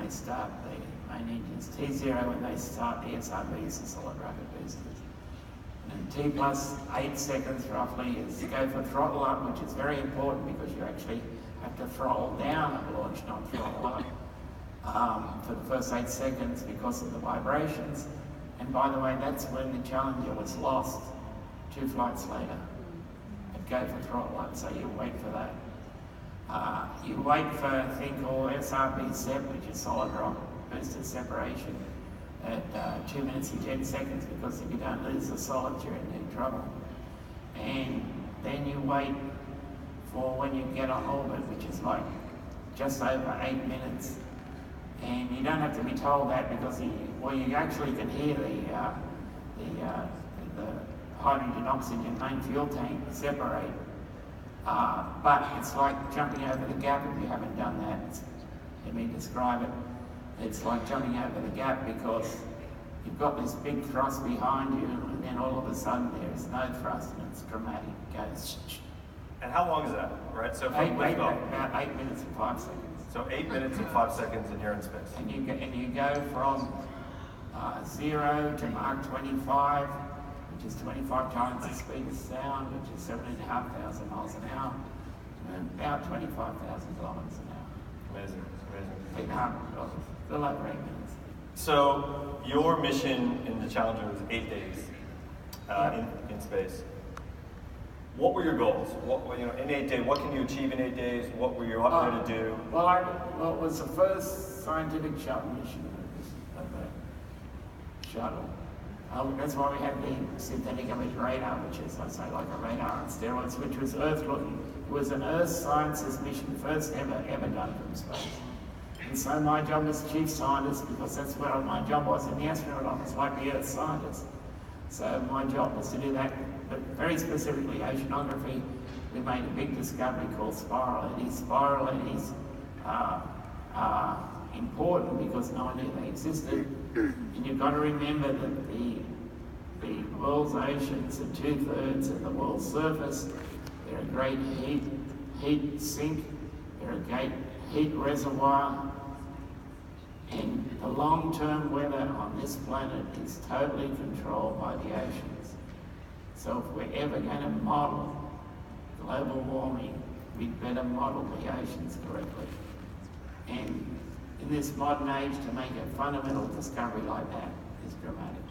they start the main engines. T0 when they start the SRBs, the solid rocket boosters. And T plus 8 seconds roughly is go for throttle up, which is very important because you actually have to throttle down at launch, not throttle up for the first 8 seconds because of the vibrations. And by the way, that's when the Challenger was lost 2 flights later. At go for throttle up, so you wait for that. You wait for a thing called SRB SEP, which is solid rocket booster separation, at 2 minutes and 10 seconds, because if you don't lose the solids, you're in deep trouble. And then you wait for when you get on orbit, which is like just over 8 minutes. And you don't have to be told that because you actually can hear the hydrogen oxygen main fuel tank separate. But it's like jumping over the gap if you haven't done that. Let me describe it. It's like jumping over the gap because you've got this big thrust behind you and then all of a sudden there is no thrust and it's dramatic. It goes And how long is that, right? So about 8 minutes and 5 seconds. So 8 minutes and 5 seconds and you're in space. And you go from 0 to Mach 25, which is 25 times the speed of sound, which is 7,500 miles an hour, and about 25,000 kilometers an hour. Amazing, amazing. A little over 8 minutes. So your mission in the Challenger was 8 days in space. What were your goals? In 8 days, what can you achieve in 8 days? What were you up there to do? Well, it was the first scientific shuttle mission of the shuttle. That's why we had the synthetic image radar, which is, I say, like a radar on steroids, which was Earth-looking. It was an Earth sciences mission, first ever done from space. And so my job was chief scientist, because that's what my job was in the astronaut office, like the Earth scientist. So my job was to do that, but very specifically oceanography. We made a big discovery called spiral eddies. Spiral eddies are important because no one knew they existed. And you've got to remember that the world's oceans are 2/3 of the world's surface. They're a great heat sink. They're a great heat reservoir. And the long-term weather on this planet is totally controlled by the oceans. So if we're ever going to model global warming, we'd better model the oceans correctly. And in this modern age, to make a fundamental discovery like that is dramatic.